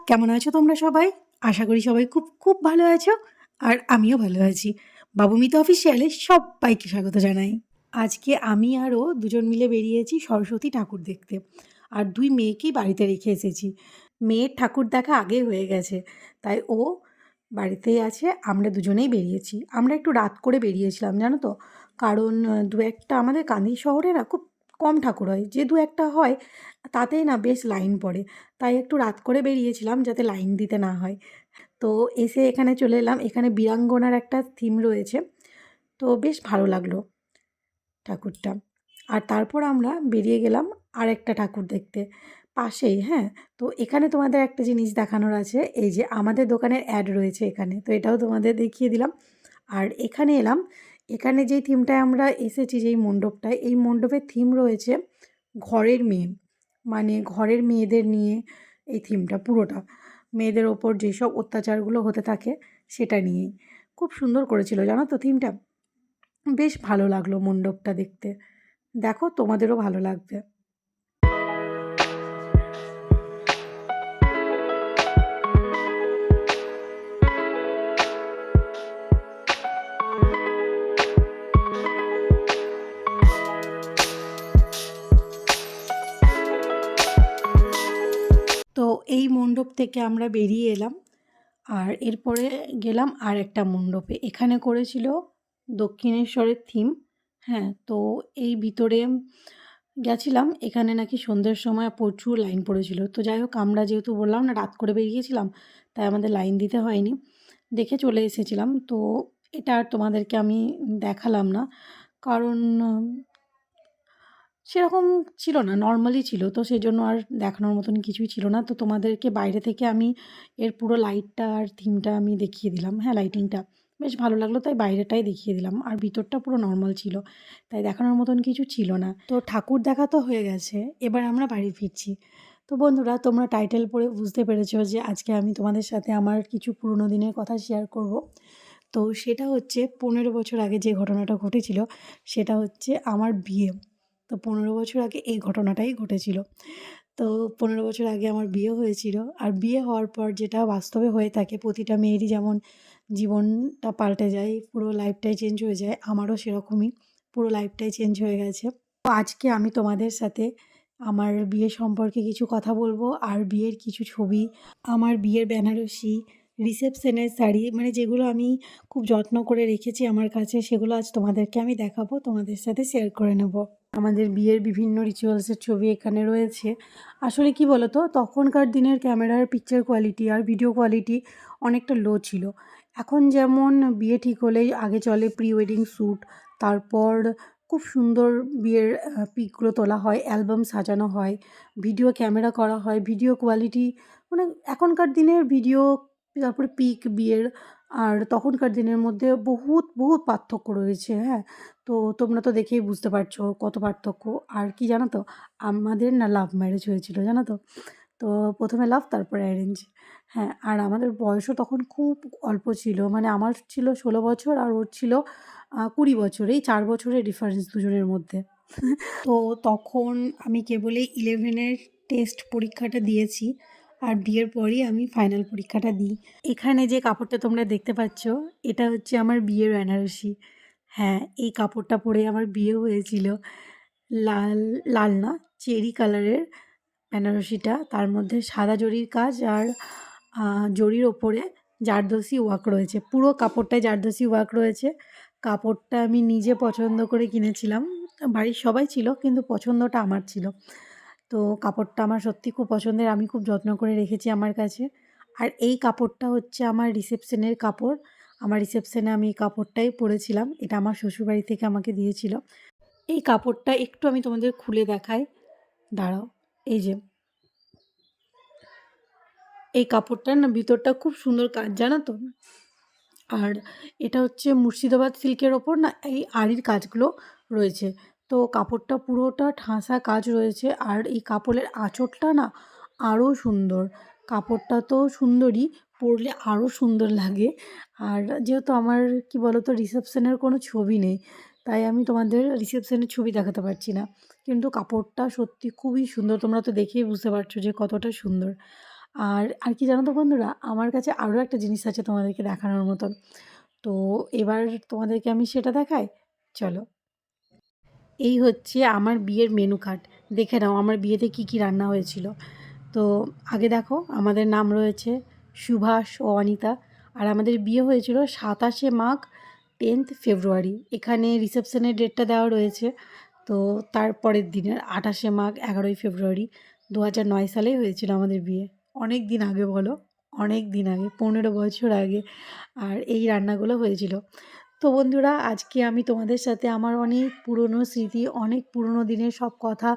কেমন আছো তোমরা সবাই? আশা করি সবাই খুব খুব ভালো আছো। আর আমিও ভালো আছি। বাবুমিতা অফিসিয়ালে সব্বাইকে স্বাগত জানাই। আজকে আমি আরও দুজন মিলে বেরিয়েছি সরস্বতী ঠাকুর দেখতে। আর ২ মেয়েকেই বাড়িতে রেখে এসেছি। মেয়ের ঠাকুর দেখা আগেই হয়ে গেছে। তাই ও বাড়িতেই আছে, আমরা দুজনেই বেরিয়েছি। আমরা একটু রাত করে বেরিয়েছিলাম জানো তো? কারণ ২-১টা আমাদের কান্দি শহরে না খুব কম ঠাকুর হয়। যে ২-১টা হয় তাতেই না বেশ লাইন পড়ে। তাই একটু রাত করে বেরিয়েছিলাম যাতে লাইন দিতে না হয়। তো এসে এখানে চলে এলাম। এখানে বীরাঙ্গনার একটা থিম রয়েছে। তো বেশ ভালো লাগলো ঠাকুরটা। আর তারপর আমরা বেরিয়ে গেলাম আরেকটা ঠাকুর দেখতে পাশেই, হ্যাঁ? তো এখানে তোমাদের একটা জিনিস দেখানোর আছে। এই যে আমাদের দোকানের অ্যাড রয়েছে এখানে। তো এটাও তোমাদের দেখিয়ে দিলাম। আর এখানে এলাম। এখানে যেই থিমটায় আমরা এসেছি যেই মণ্ডপটায়, এই মণ্ডপের থিম রয়েছে ঘরের মেয়ে। মানে ঘরের মেয়েদের নিয়ে এই থিমটা পুরোটা। মেয়েদের ওপর যেসব অত্যাচারগুলো হতে থাকে সেটা নিয়েই। খুব সুন্দর করেছিল জানো তো থিমটা? বেশ ভালো লাগলো মণ্ডপটা দেখতে। দেখো তোমাদেরও ভালো লাগবে। তো এই মণ্ডপ থেকে আমরা বেরিয়ে এলাম। আর এরপরে গেলাম আরেকটা মণ্ডপে। এখানে করেছিল দক্ষিণেশ্বরের থিম। হ্যাঁ, তো এই ভিতরে গেছিলাম। এখানে নাকি সন্ধ্যের সময় প্রচুর লাইন পড়েছিল। তো যাই হোক আমরা যেহেতু বললাম না রাত করে বেরিয়েছিলাম, তাই আমাদের লাইন দিতে হয়নি। দেখে চলে এসেছিলাম। তো এটা আর তোমাদেরকে আমি দেখালাম না। কারণ সেরকম ছিল না, নরমালই ছিল। তো সেজন্য আর দেখানোর মতন কিছুই ছিল না। তো তোমাদেরকে বাইরে থেকে আমি এর পুরো লাইটটা আর থিমটা আমি দেখিয়ে দিলাম। হ্যাঁ, লাইটিংটা বেশ ভালো লাগলো তাই বাইরেটাই দেখিয়ে দিলাম। আর ভিতরটা পুরো নরমাল ছিল। তাই দেখানোর মতন কিছু ছিল না। তো ঠাকুর দেখা তো হয়ে গেছে। এবার আমরা বাড়ি ফিরছি। তো বন্ধুরা তোমরা টাইটেল পড়ে বুঝতে পেরেছো যে আজকে আমি তোমাদের সাথে আমার কিছু পুরনো দিনের কথা শেয়ার করব। তো সেটা হচ্ছে ১৫ বছর আগে যে ঘটনাটা ঘটেছিল সেটা হচ্ছে আমার বিয়ে। তো ১৫ বছর আগে এই ঘটনাটাই ঘটেছিল। তো ১৫ বছর আগে আমার বিয়ে হয়েছিল। আর বিয়ে হওয়ার পর যেটা বাস্তবে হয়ে থাকে প্রতিটা মেয়েরই যেমন জীবনটা পাল্টে যায়, পুরো লাইফটাই চেঞ্জ হয়ে যায়, আমারও সেরকমই পুরো লাইফটাই চেঞ্জ হয়ে গেছে। তো আজকে আমি তোমাদের সাথে আমার বিয়ে সম্পর্কে কিছু কথা বলবো আর বিয়ের কিছু ছবি, আমার বিয়ের বেনারসি, রিসেপশনের শাড়ি মানে যেগুলো আমি খুব যত্ন করে রেখেছি আমার কাছে সেগুলো আজ তোমাদেরকে আমি দেখাবো, তোমাদের সাথে শেয়ার করে নেব। আমাদের বিয়ের বিভিন্ন রিচুয়ালসের ছবি এখানে রয়েছে। আসলে কি বলো তো তখনকার দিনের ক্যামেরার পিকচার কোয়ালিটি আর ভিডিও কোয়ালিটি অনেকটা লো ছিল। এখন যেমন বিয়ে ঠিক হলেই আগে চলে প্রি ওয়েডিং শ্যুট, তারপর খুব সুন্দর বিয়ের পিকগুলো তোলা হয়, অ্যালবাম সাজানো হয়, ভিডিও ক্যামেরা করা হয়, ভিডিও কোয়ালিটি মানে এখনকার দিনের ভিডিও তারপরে পিক বিয়ের আর তখনকার দিনের মধ্যে বহুত বহুত পার্থক্য রয়েছে, হ্যাঁ? তো তোমরা তো দেখেই বুঝতে পারছো কত পার্থক্য। আর কি জানো তো? আমাদের না লাভ ম্যারেজ হয়েছিল জানো তো? তো ১ম এ লাভ তারপরে অ্যারেঞ্জ। হ্যাঁ, আর আমাদের বয়সও তখন খুব অল্প ছিল। মানে আমার ছিল ১৬ বছর আর ওর ছিল ২০ বছর। এই ৪ বছরের ডিফারেন্স দুজনের মধ্যে। তো তখন আমি কেবলই 11 এর টেস্ট পরীক্ষাটা দিয়েছি। আর বিয়ের পরই আমি ফাইনাল পরীক্ষাটা দিই। এখানে যে কাপড়টা তোমরা দেখতে পাচ্ছ, এটা হচ্ছে আমার বিয়ের বেনারসি। হ্যাঁ, এই কাপড়টা পরে আমার বিয়ে হয়েছিল। লাল, লাল না চেরি কালারের বেনারসিটা। তার মধ্যে সাদা জরির কাজ আর জরির ওপরে জারদোসি ওয়ার্ক রয়েছে। পুরো কাপড়টায় জারদোসি ওয়ার্ক রয়েছে। কাপড়টা আমি নিজে পছন্দ করে কিনেছিলাম। বাড়ির সবাই ছিল কিন্তু পছন্দটা আমার ছিল। তো কাপড়টা আমার সত্যি খুব পছন্দের। আমি খুব যত্ন করে রেখেছি আমার কাছে। আর এই কাপড়টা হচ্ছে আমার রিসেপশনের কাপড়। আমার রিসেপশনে আমি এই কাপড়টাই পরেছিলাম। এটা আমার শ্বশুরবাড়ি থেকে আমাকে দিয়েছিল। এই কাপড়টা একটু আমি তোমাদের খুলে দেখাই। দাঁড়াও। এই যে এই কাপড়টার না ভিতরটা খুব সুন্দর কাজ জানো তো? আর এটা হচ্ছে মুর্শিদাবাদ সিল্কের ওপর না এই আরির কাজগুলো রয়েছে। তো কাপড়টা পুরোটা ঠাসা কাজ রয়েছে আর এই কাপড়ের আঁচড়টা না আরও সুন্দর। কাপড়টা তো সুন্দরই, পরলে আরও সুন্দর লাগে। আর যেহেতু আমার কি বলো তো রিসেপশনের কোনো ছবি নেই, তাই আমি তোমাদের রিসেপশনের ছবি দেখাতে পারছি না। কিন্তু কাপড়টা সত্যি খুবই সুন্দর। তোমরা তো দেখেই বুঝতে পারছো যে কতটা সুন্দর। আর কি জানো তো বন্ধুরা, আমার কাছে আরও একটা জিনিস আছে তোমাদেরকে দেখানোর মতন। তো এবার তোমাদেরকে আমি সেটা দেখাই, চলো। এই হচ্ছে আমার বিয়ের মেনু কার্ড। দেখে নাও আমার বিয়েতে কি কি রান্না হয়েছিল। তো আগে দেখো, আমাদের নাম রয়েছে সুভাষ ও অনিতা। আর আমাদের বিয়ে হয়েছিল 27শে মাঘ 10th ফেব্রুয়ারি। এখানে রিসেপশনের ডেটটা দেওয়া রয়েছে। তো তারপরের দিনের 28শে মাঘ 11ই ফেব্রুয়ারি 2009 সালেই হয়েছিল আমাদের বিয়ে। অনেক দিন আগে বলো, অনেক দিন আগে, 15 বছর আগে। আর এই রান্নাগুলো হয়েছিল। তো বন্ধুরা, আজকে আমি তোমাদের সাথে আমার অনেক পুরনো স্মৃতি, অনেক পুরনো দিনের সব কথা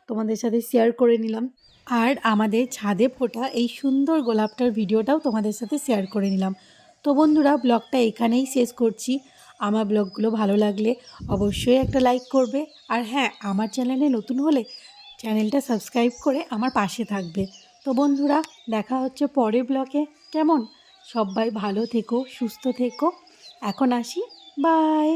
তোমাদের সাথে শেয়ার করে নিলাম। আর আমাদের ছাদে ফোটা এই সুন্দর গোলাপটার ভিডিওটাও তোমাদের সাথে শেয়ার করে নিলাম। তো বন্ধুরা, ব্লগটা এখানেই শেষ করছি। আমার ব্লগগুলো ভালো লাগলে অবশ্যই একটা লাইক করবে। আর হ্যাঁ, আমার চ্যানেলে নতুন হলে চ্যানেলটা সাবস্ক্রাইব করে আমার পাশে থাকবে। তো বন্ধুরা, দেখা হচ্ছে পরের ব্লগে। কেমন? সবাই ভালো থেকো, সুস্থ থেকো। এখন আসি, বাই।